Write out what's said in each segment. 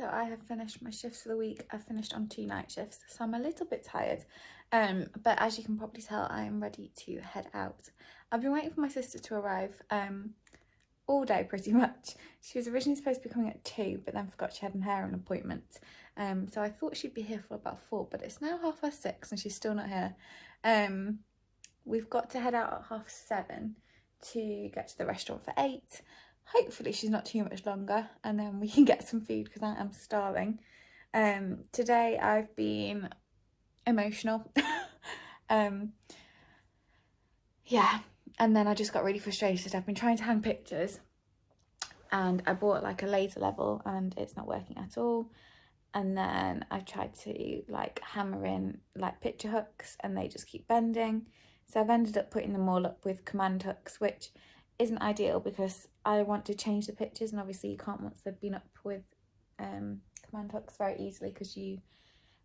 So I have finished my shifts for the week. I've finished on 2 night shifts, so I'm a little bit tired. But as you can probably tell, I am ready to head out. I've been waiting for my sister to arrive all day pretty much. She was originally supposed to be coming at 2, but then forgot she had an hair appointment. So I thought she'd be here for about 4, but it's now 6:30 and she's still not here. We've got to head out at 7:30 to get to the restaurant for 8. Hopefully she's not too much longer and then we can get some food because I am starving. Today I've been emotional. Yeah, and then I just got really frustrated. I've been trying to hang pictures and I bought like a laser level and it's not working at all. And then I've tried to like hammer in like picture hooks and they just keep bending. So I've ended up putting them all up with command hooks, which isn't ideal because I want to change the pictures and obviously you can't once they've been up with command hooks very easily because you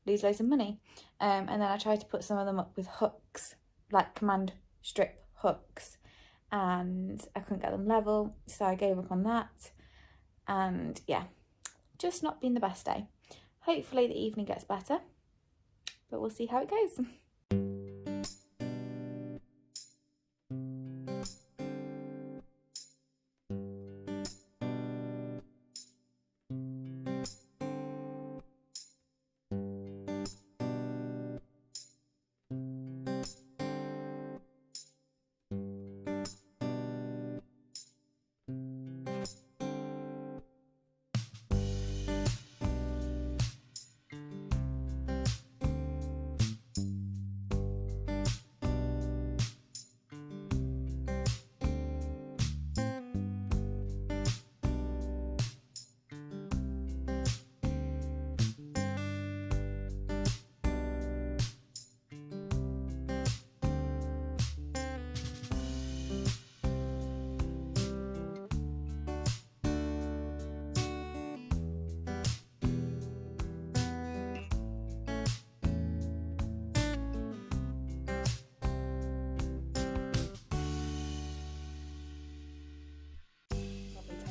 lose loads of money. And then I tried to put some of them up with hooks, like command strip hooks, and I couldn't get them level, so I gave up on that. And yeah, just not been the best day. Hopefully the evening gets better, but we'll see how it goes.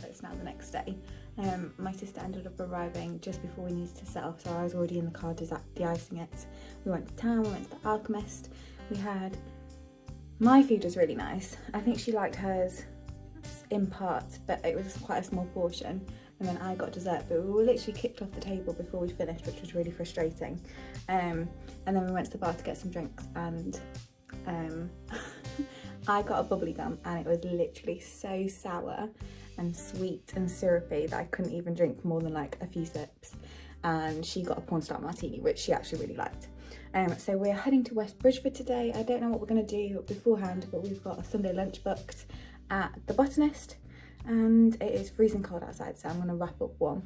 It's now the next day. My sister ended up arriving just before we needed to set off, so I was already in the car de-icing it. We went to town, we went to the Alchemist. My food was really nice. I think she liked hers in part, but it was quite a small portion. And then I got dessert, but we were literally kicked off the table before we finished, which was really frustrating. And then we went to the bar to get some drinks, and I got a bubbly gum and it was literally so sour and sweet and syrupy that I couldn't even drink more than like a few sips. And she got a porn star martini, which she actually really liked. So we're heading to West Bridgeford today. I don't know what we're going to do beforehand, but we've got a Sunday lunch booked at the Botanist and it is freezing cold outside, so I'm going to wrap up warm.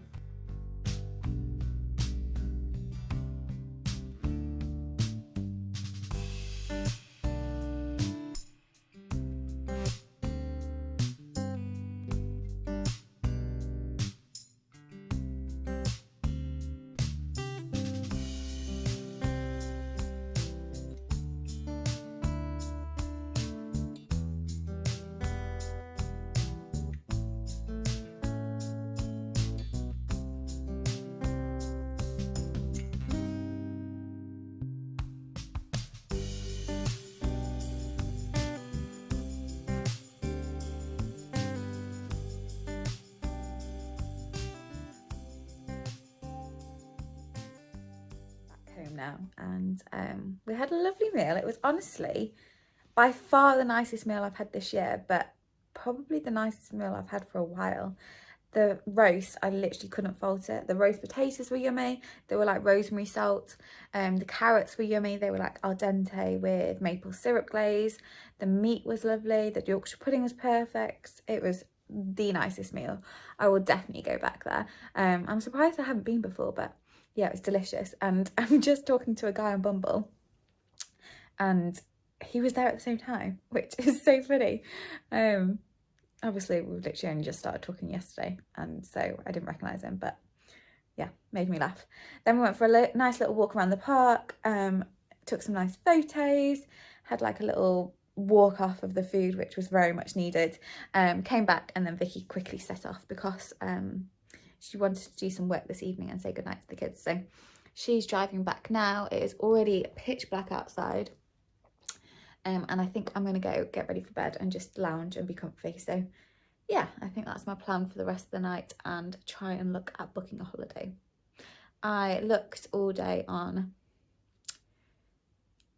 Home now, and we had a lovely meal. It was honestly by far the nicest meal I've had this year, but probably the nicest meal I've had for a while. The roast, I literally couldn't fault it. The roast potatoes were yummy. They were like rosemary salt. The carrots were yummy. They were like al dente with maple syrup glaze. The meat was lovely. The Yorkshire pudding was perfect. It was the nicest meal. I will definitely go back there. I'm surprised I haven't been before, but yeah, it was delicious. And I'm just talking to a guy on Bumble and he was there at the same time, which is so funny. Obviously we literally only just started talking yesterday and so I didn't recognise him, but yeah, made me laugh. Then we went for a nice little walk around the park, took some nice photos, had like a little walk off of the food, which was very much needed. Came back and then Vicky quickly set off because she wanted to do some work this evening and say goodnight to the kids. So she's driving back now. It is already pitch black outside. And I think I'm going to go get ready for bed and just lounge and be comfy. So yeah, I think that's my plan for the rest of the night, and try and look at booking a holiday. I looked all day on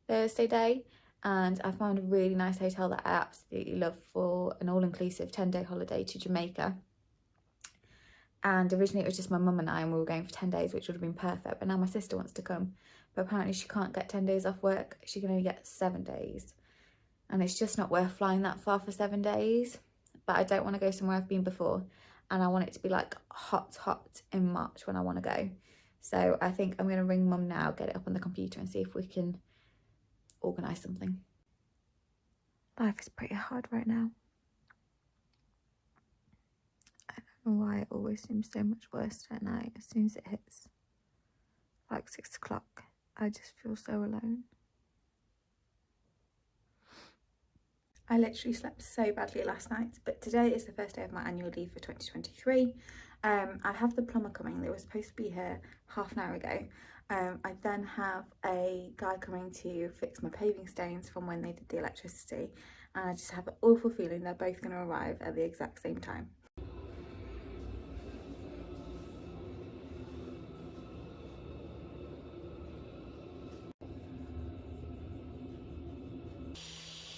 Thursday day, and I found a really nice hotel that I absolutely love for an all-inclusive 10-day holiday to Jamaica. And originally it was just my mum and I, and we were going for 10 days, which would have been perfect. But now my sister wants to come, but apparently she can't get 10 days off work. She can only get 7 days. And it's just not worth flying that far for 7 days. But I don't want to go somewhere I've been before. And I want it to be like hot in March when I want to go. So I think I'm going to ring mum now, get it up on the computer and see if we can organise something. Life is pretty hard right now. I don't know why it always seems so much worse at night. As soon as it hits like 6 o'clock, I just feel so alone. I literally slept so badly last night, but today is the first day of my annual leave for 2023. I have the plumber coming. They were supposed to be here half an hour ago. I then have a guy coming to fix my paving stains from when they did the electricity, and I just have an awful feeling they're both going to arrive at the exact same time.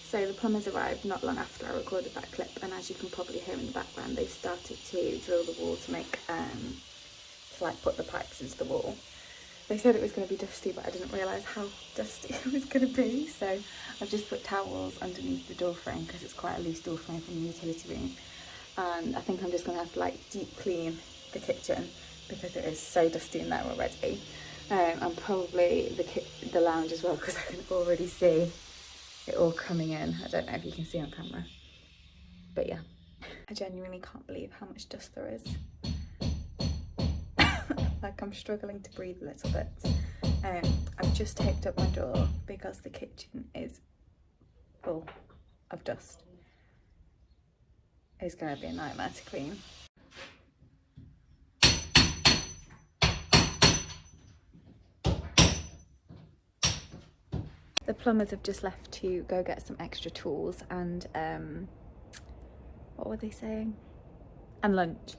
So the plumbers arrived not long after I recorded that clip, and as you can probably hear in the background, they've started to drill the wall to make to like put the pipes into the wall. They said it was going to be dusty, but I didn't realise how dusty it was going to be, so I've just put towels underneath the door frame because it's quite a loose door frame from the utility room, and I think I'm just going to have to like deep clean the kitchen because it is so dusty in there already, and probably the lounge as well because I can already see it all coming in. I don't know if you can see on camera, but yeah, I genuinely can't believe how much dust there is. Like, I'm struggling to breathe a little bit. I've just taped up my door because the kitchen is full of dust. It's going to be a nightmare to clean. The plumbers have just left to go get some extra tools and what were they saying? And lunch.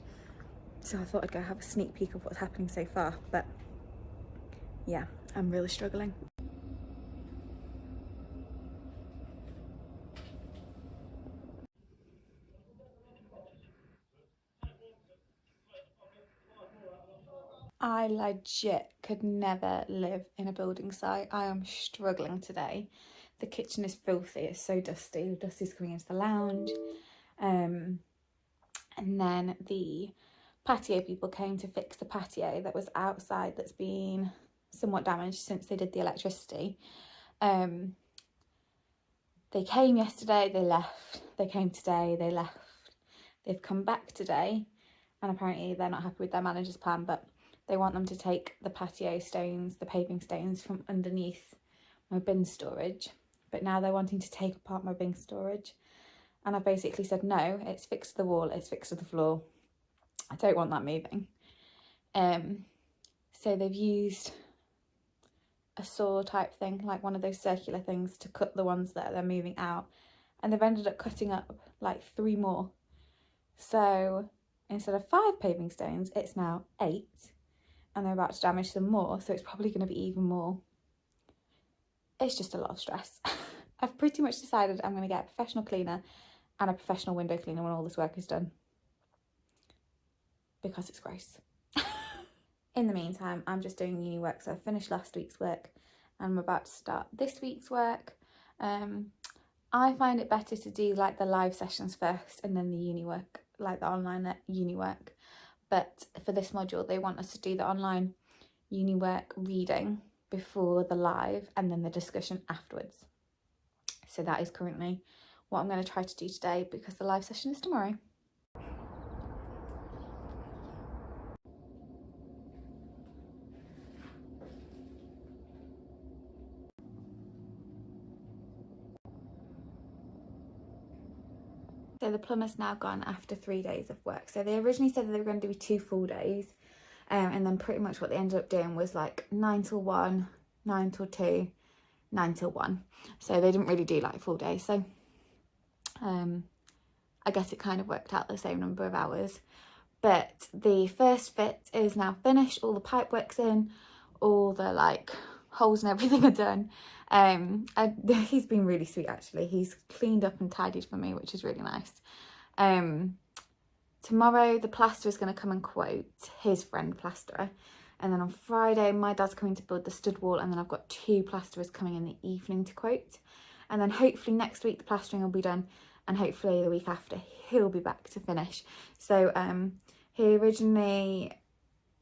So I thought I'd go have a sneak peek of what's happening so far, but yeah, I'm really struggling. I legit could never live in a building site. I am struggling today. The kitchen is filthy, it's so dusty. The dust is coming into the lounge. And then the patio people came to fix the patio that was outside that's been somewhat damaged since they did the electricity. They came yesterday, they left. They came today, they left. They've come back today, and apparently they're not happy with their manager's plan, but they want them to take the patio stones, the paving stones from underneath my bin storage. But now they're wanting to take apart my bin storage. And I basically said, no, it's fixed to the wall, it's fixed to the floor. I don't want that moving. So they've used a saw type thing, like one of those circular things, to cut the ones that they're moving out. And they've ended up cutting up like 3 more. So instead of 5 paving stones, it's now 8. And they're about to damage some more, so it's probably going to be even more. It's just a lot of stress. I've pretty much decided I'm going to get a professional cleaner and a professional window cleaner when all this work is done, because it's gross. In the meantime, I'm just doing uni work, so I finished last week's work and I'm about to start this week's work. I find it better to do like the live sessions first and then the uni work, like the online uni work. But for this module, they want us to do the online uni work reading before the live and then the discussion afterwards. So that is currently what I'm going to try to do today, because the live session is tomorrow. So the plumber's now gone after 3 days of work. So they originally said that they were going to do 2 full days, and then pretty much what they ended up doing was like 9 till 1, 9 till 2, 9 till 1. So they didn't really do like full days. So I guess it kind of worked out the same number of hours. But the first fit is now finished. All the pipe work's in, all the like holes and everything are done. He's been really sweet actually. He's cleaned up and tidied for me, which is really nice. Tomorrow the plasterer is going to come and quote, his friend plasterer. And then on Friday my dad's coming to build the stud wall, and then I've got 2 plasterers coming in the evening to quote. And then hopefully next week the plastering will be done, and hopefully the week after he'll be back to finish. So he originally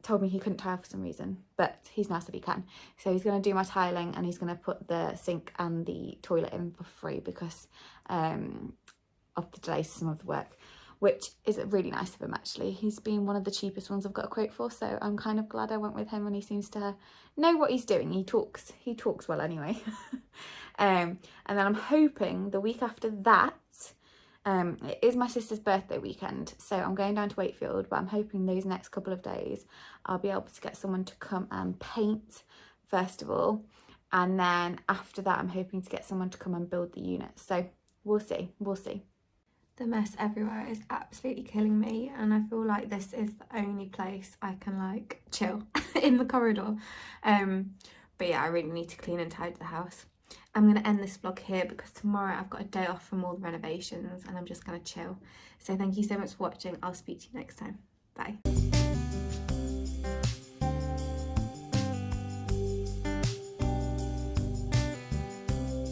told me he couldn't tile for some reason, but he's now said he can. So he's going to do my tiling, and he's going to put the sink and the toilet in for free because of the delays to some of the work, which is really nice of him actually. He's been one of the cheapest ones I've got a quote for, so I'm kind of glad I went with him, and he seems to know what he's doing. He talks well anyway. And then I'm hoping the week after that, it is my sister's birthday weekend, so I'm going down to Wakefield, but I'm hoping those next couple of days I'll be able to get someone to come and paint first of all, and then after that I'm hoping to get someone to come and build the unit. So we'll see. The mess everywhere is absolutely killing me, and I feel like this is the only place I can like chill in the corridor. But yeah, I really need to clean and tidy the house. I'm going to end this vlog here because tomorrow I've got a day off from all the renovations and I'm just going to chill. So thank you so much for watching. I'll speak to you next time. Bye.